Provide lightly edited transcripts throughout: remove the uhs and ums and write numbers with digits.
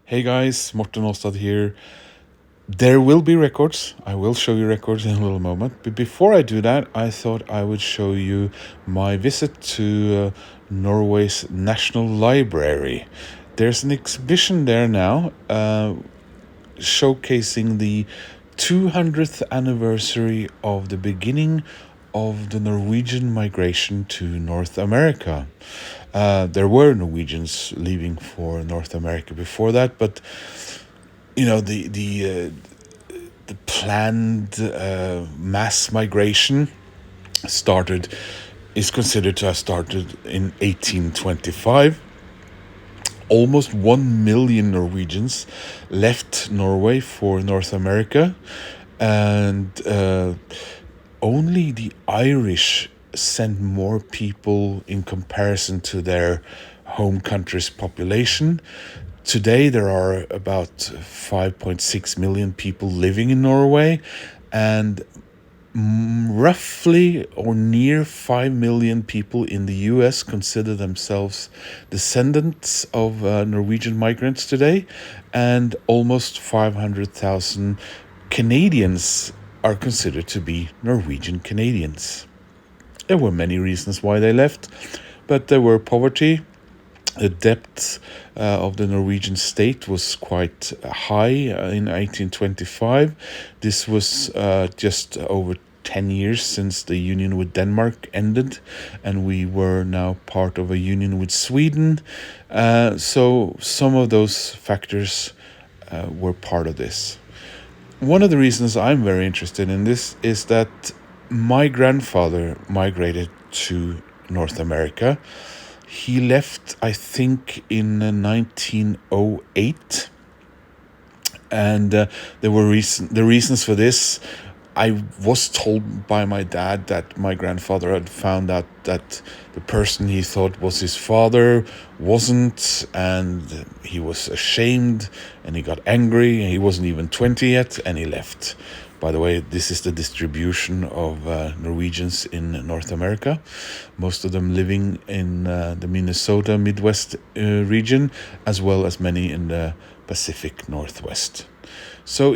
Hey guys, Morten Åstad here. There will be records. I will show you records in a little moment. But before I do that, I thought I would show you my visit to Norway's National Library. There's an exhibition there now showcasing the 200th anniversary of the beginning of the Norwegian migration to North America. There were Norwegians leaving for North America before that, but the planned mass migration started is considered to have started in 1825. Almost 1 million Norwegians left Norway for North America, and only the Irish sent more people in comparison to their home country's population. Today, there are about 5.6 million people living in Norway, and roughly or near 5 million people in the US consider themselves descendants of Norwegian migrants today, and almost 500,000 Canadians are considered to be Norwegian Canadians. There were many reasons why they left, but there were poverty. The debt of the Norwegian state was quite high in 1825. This was just over 10 years since the union with Denmark ended, and we were now part of a union with Sweden. So some of those factors were part of this. One of the reasons I'm very interested in this is that my grandfather migrated to North America. He left, I think, in 1908, and there were the reasons for this. I was told by my dad that my grandfather had found out that the person he thought was his father wasn't, and he was ashamed, and he got angry, and he wasn't even 20 yet, and he left. By the way, this is the distribution of Norwegians in North America, most of them living in the Minnesota Midwest region, as well as many in the Pacific Northwest. So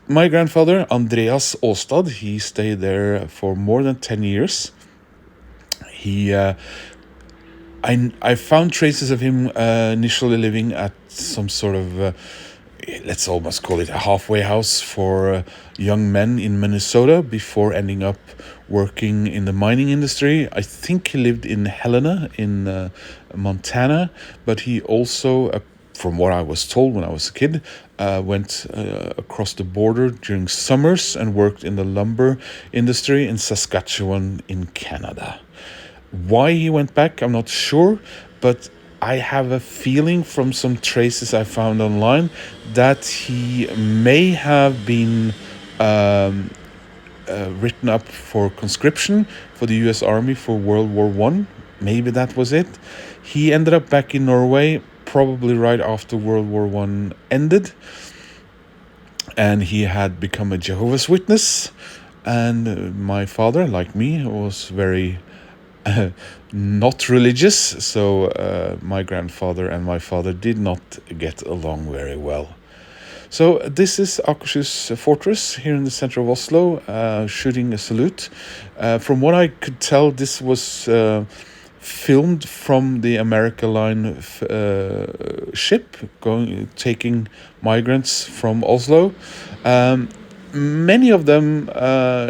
my grandfather, Andreas Åstad, he stayed there for more than 10 years. I found traces of him initially living at some sort of let's almost call it a halfway house for young men in Minnesota before ending up working in the mining industry. I think he lived in Helena in Montana, but he also, from what I was told when I was a kid, went across the border during summers and worked in the lumber industry in Saskatchewan in Canada. Why he went back, I'm not sure, but I have a feeling from some traces I found online that he may have been written up for conscription for the US Army for World War I. Maybe that was it. He ended up back in Norway probably right after World War I ended, and he had become a Jehovah's Witness. And my father, like me, was very not religious, so my grandfather and my father did not get along very well. So this is Akershus Fortress here in the center of Oslo, shooting a salute. From what I could tell, this was filmed from the America Line ship taking migrants from Oslo. Many of them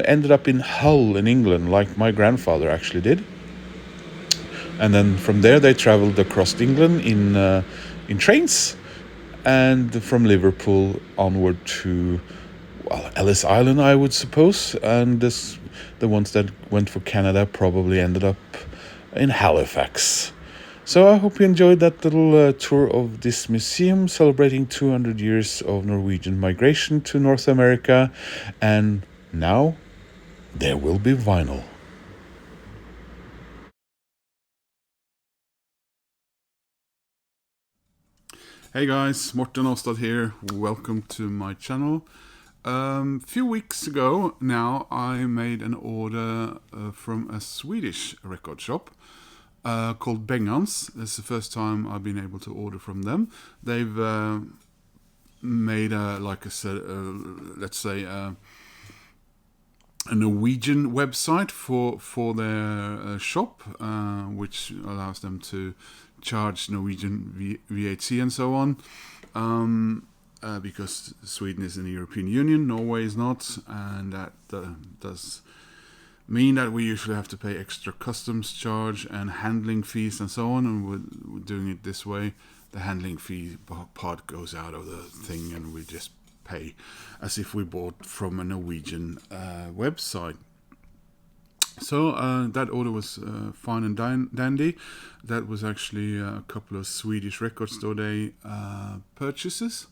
ended up in Hull in England, like my grandfather actually did. And then from there they traveled across England in trains, and from Liverpool onward to Ellis Island, I would suppose. And the ones that went for Canada probably ended up in Halifax. So I hope you enjoyed that little tour of this museum celebrating 200 years of Norwegian migration to North America. And now there will be vinyl. Hey guys, Morten Åstad here. Welcome to my channel. Few weeks ago now, I made an order from a Swedish record shop called Bengans. This is the first time I've been able to order from them. They've made let's say a Norwegian website for their shop, which allows them to charge Norwegian VAT and so on. Because Sweden is in the European Union, Norway is not, and that does mean that we usually have to pay extra customs charge and handling fees and so on. And we're doing it this way. The handling fee part goes out of the thing, and we just pay as if we bought from a Norwegian website. So that order was fine and dandy. That was actually a couple of Swedish record store day purchases.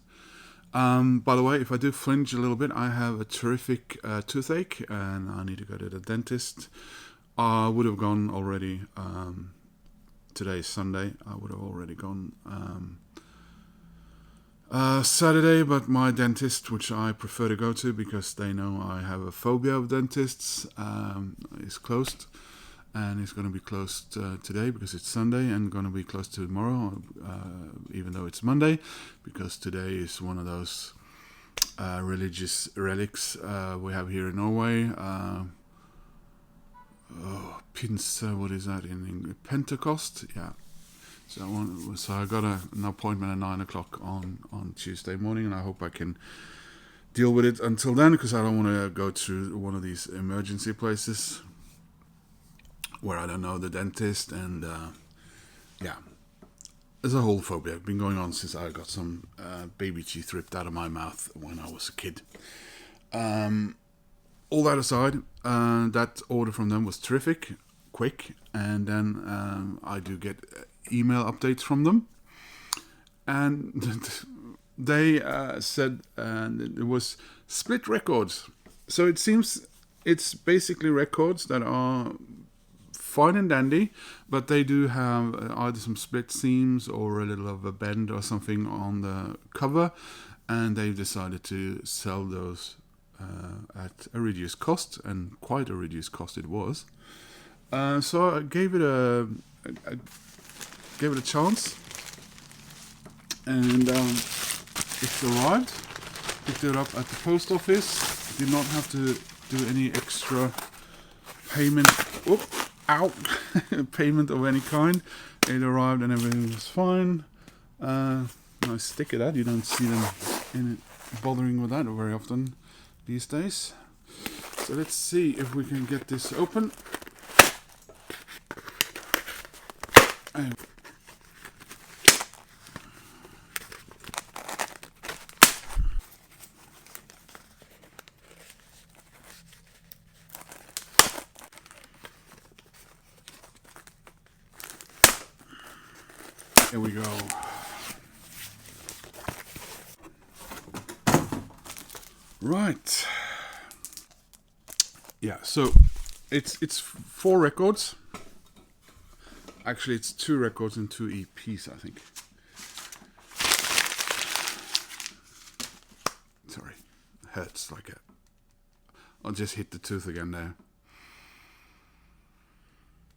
By the way, if I do flinch a little bit, I have a terrific toothache and I need to go to the dentist. I would have gone already. Today is Sunday. I would have already gone Saturday, but my dentist, which I prefer to go to because they know I have a phobia of dentists, is closed. And it's going to be closed today because it's Sunday, and going to be closed tomorrow, even though it's Monday, because today is one of those religious relics we have here in Norway. Pinse, what is that in English? Pentecost, yeah. So I got an appointment at 9 o'clock on Tuesday morning, and I hope I can deal with it until then, because I don't want to go to one of these emergency places where I don't know the dentist, and yeah, there's a whole phobia. It's been going on since I got some baby teeth ripped out of my mouth when I was a kid. All that aside, that order from them was terrific, quick, and then I do get email updates from them, and they said it was split records. So it seems it's basically records that are fine and dandy, but they do have either some split seams or a little of a bend or something on the cover, and they've decided to sell those at a reduced cost, and quite a reduced cost it was. So I gave it a chance, and it arrived. Picked it up at the post office. Did not have to do any extra payment. Payment of any kind. It arrived and everything was fine. Nice sticker that. You don't see them bothering with that very often these days. So let's see if we can get this open. Here we go. Right. Yeah, so it's 4 records. Actually, it's 2 records and 2 EPs, I think. Sorry, hurts like it. I'll just hit the tooth again there.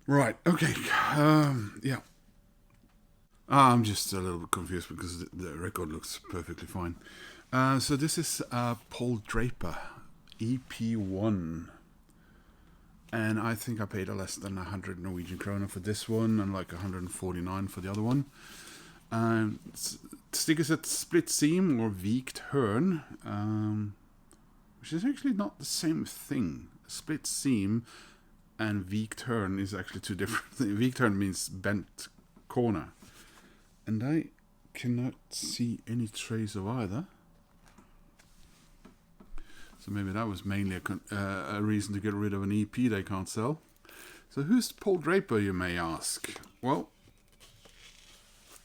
Right, okay. Yeah. I'm just a little bit confused because the record looks perfectly fine. So this is Paul Draper, EP1. And I think I paid less than 100 Norwegian kroner for this one, and like 149 for the other one. Sticker said split seam or vikt hörn, which is actually not the same thing. Split seam and vikt hörn is actually 2 different things. Vikt hörn means bent corner. And I cannot see any trace of either. So maybe that was mainly a reason to get rid of an EP they can't sell. So who's Paul Draper, you may ask? Well,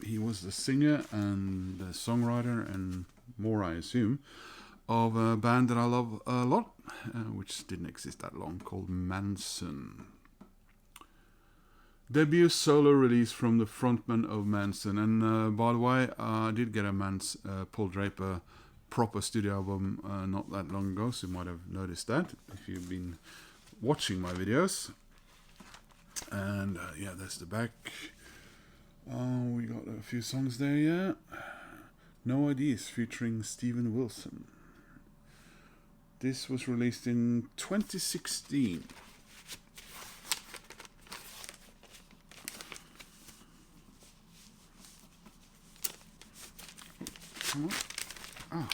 he was the singer and the songwriter and more, I assume, of a band that I love a lot, which didn't exist that long, called Mansun. Debut solo release from the frontman of Mansun. And by the way, I did get a Paul Draper proper studio album not that long ago, so you might have noticed that if you've been watching my videos. And yeah, that's the back. We got a few songs there, yeah. No Ideas featuring Steven Wilson. This was released in 2016. Come on. Ah.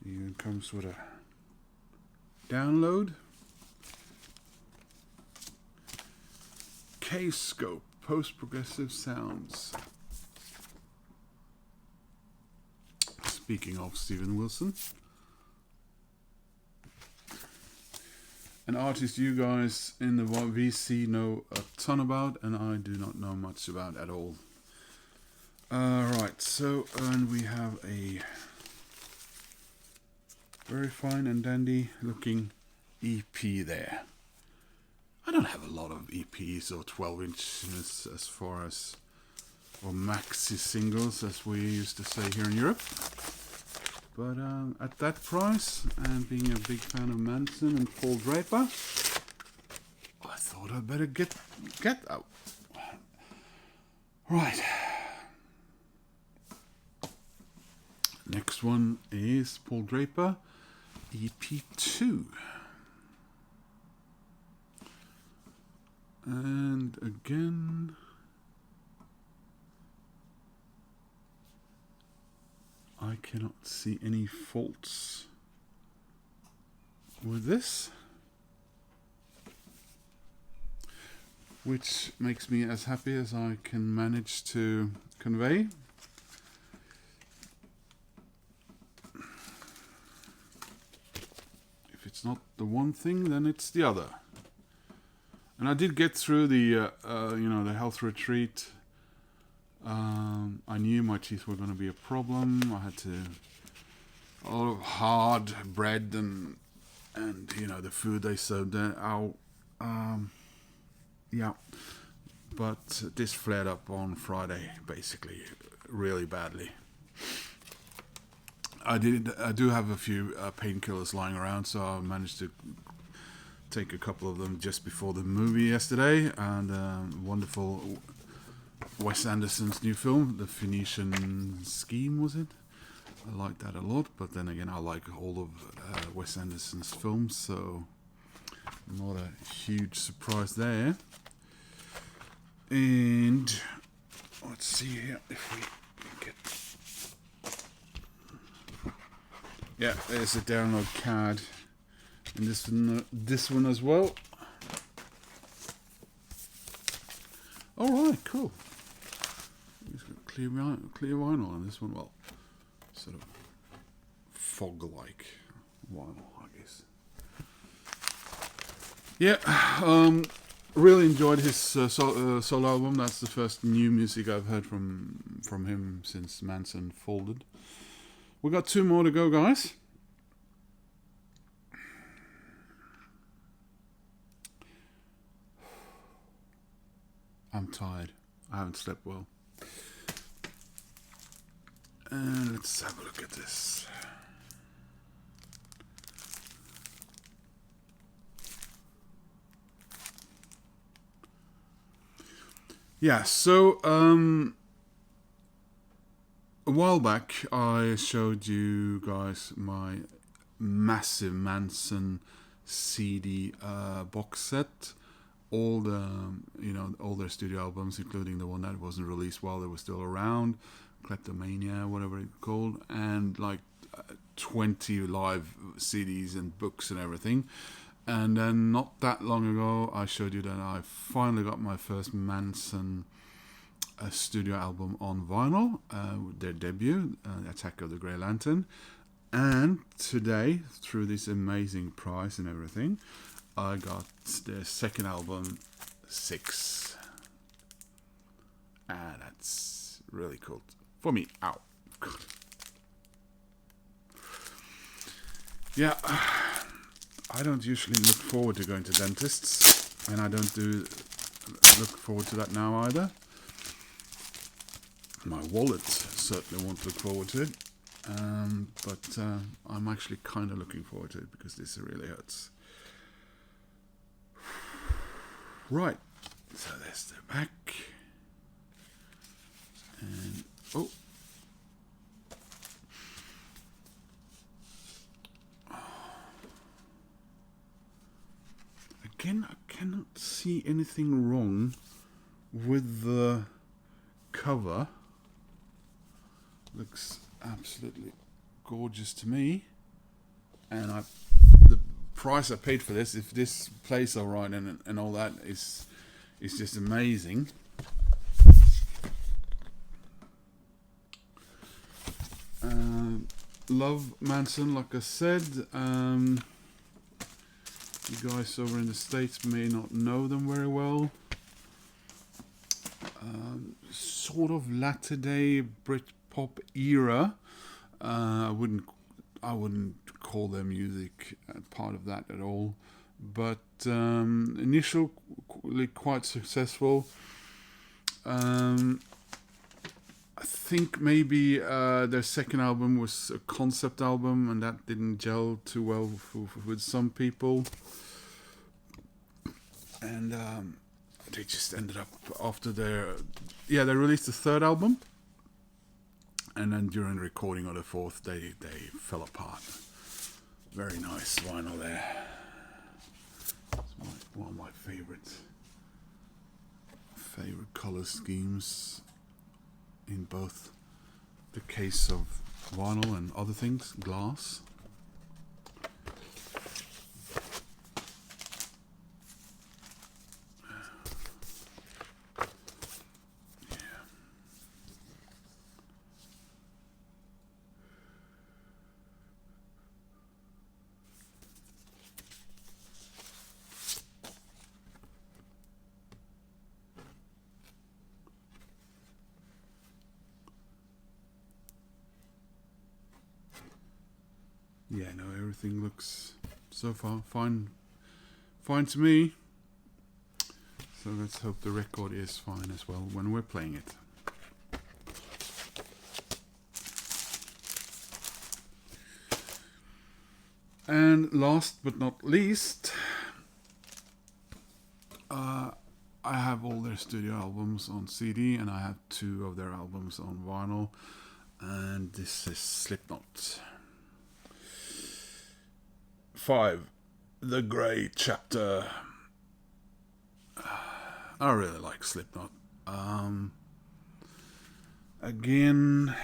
Even comes with a download. K-Scope, post-progressive sounds. Speaking of Steven Wilson, an artist you guys in the VC know a ton about, and I do not know much about at all. Right, so and we have a very fine and dandy looking EP there. I don't have a lot of EPs or 12 inches as far as, or maxi singles as we used to say here in Europe. But at that price, and being a big fan of Mansun and Paul Draper, I thought I'd better get out. Right. Next one is Paul Draper, EP2. And again, I cannot see any faults with this, which makes me as happy as I can manage to convey. If it's not the one thing, then it's the other. And I did get through the the health retreat. I knew my teeth were going to be a problem. I had a lot of hard bread and the food they served there. But this flared up on Friday, basically, really badly. I do have a few painkillers lying around, so I managed to take a couple of them just before the movie yesterday, and wonderful Wes Anderson's new film, The Phoenician Scheme, was it? I like that a lot, but then again, I like all of Wes Anderson's films, so not a huge surprise there. And let's see here if we can get. Yeah, there's a download card. And this one as well. All right, cool. It's got clear vinyl on this one. Well, sort of fog-like vinyl, I guess. Yeah, really enjoyed his solo album. That's the first new music I've heard from him since Mansun folded. We got 2 more to go, guys. I'm tired. I haven't slept well. And let's have a look at this. Yeah, so a while back I showed you guys my massive Mansun CD box set. All their studio albums, including the one that wasn't released while they were still around, Kleptomania, whatever it's called, and like 20 live CDs and books and everything. And then not that long ago, I showed you that I finally got my first Mansun studio album on vinyl, their debut, Attack of the Grey Lantern. And today, through this amazing price and everything, I got their second album, 6. And that's really cool for me. Ow. Yeah, I don't usually look forward to going to dentists, and I don't look forward to that now either. My wallet certainly won't look forward to it, but I'm actually kind of looking forward to it because this really hurts. Right, so there's the back. And oh, again, I cannot see anything wrong with the cover. Looks absolutely gorgeous to me, and the price I paid for this, if this plays all right and all that, is just amazing. Love Mansun, like I said. You guys over in the States may not know them very well. Sort of latter-day Britpop era. I wouldn't call their music part of that at all, but initially quite successful. I think maybe their second album was a concept album, and that didn't gel too well with some people. And they just ended up after they released the third album, and then during the recording of the fourth, they fell apart. Very nice vinyl there. It's one of my favorite color schemes in both the case of vinyl and other things, glass. Yeah, no, everything looks so far fine to me. So let's hope the record is fine as well when we're playing it. And last but not least, I have all their studio albums on CD, and I have 2 of their albums on vinyl. And this is Slipknot. 5, The Grey Chapter. I really like Slipknot. Again,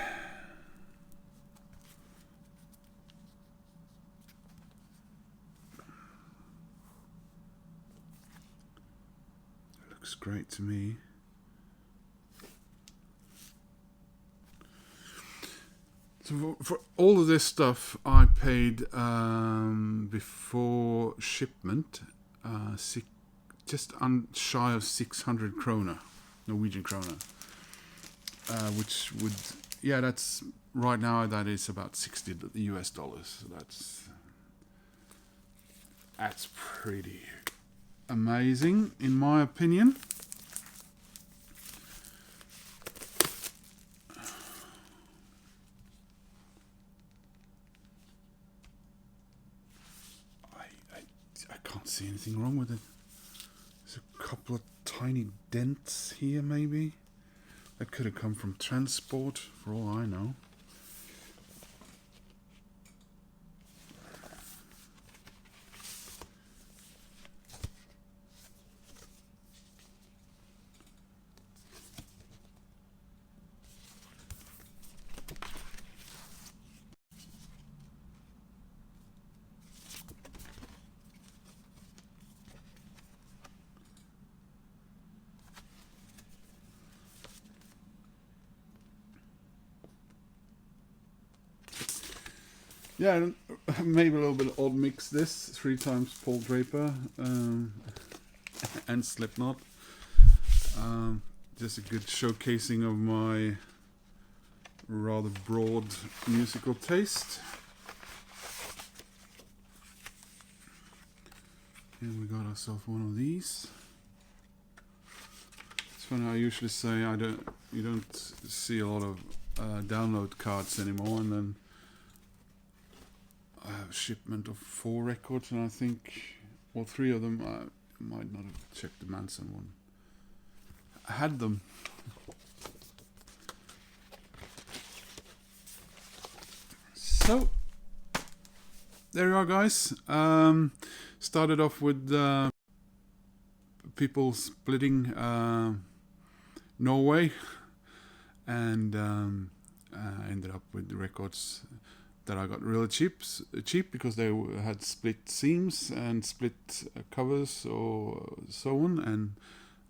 it looks great to me. So for all of this stuff, I paid before shipment just shy of 600 krona, Norwegian krona, which would, that's right now that is about $60 US. So that's pretty amazing in my opinion. I can't see anything wrong with it. There's a couple of tiny dents here, maybe. That could have come from transport, for all I know. Yeah, maybe a little bit odd mix this. 3 times Paul Draper and Slipknot. Just a good showcasing of my rather broad musical taste. And we got ourselves one of these. It's funny, I usually say you don't see a lot of download cards anymore, and then I have a shipment of 4 records, and I think all 3 of them Might not have checked the Mansun one. I had them. So there you are, guys. Started off with people splitting Norway, and ended up with records that I got really cheap because they had split seams and split covers or so on, and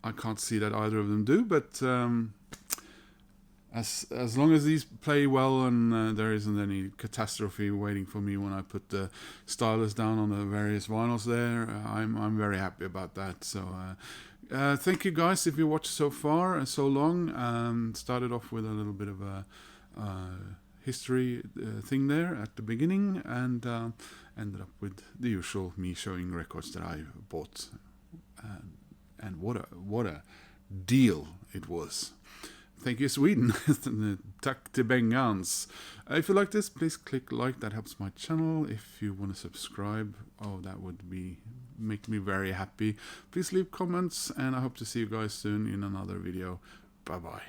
I can't see that either of them do, but as long as these play well and there isn't any catastrophe waiting for me when I put the stylus down on the various vinyls there, I'm very happy about that. So thank you guys if you watched so far so long. Started off with a little bit of a history thing there at the beginning, and ended up with the usual me showing records that I bought, and what a deal it was. Thank you, Sweden. Tack till Bengans. If you like this, please click like. That helps my channel. If you want to subscribe, that would make me very happy. Please leave comments, and I hope to see you guys soon in another video. Bye bye.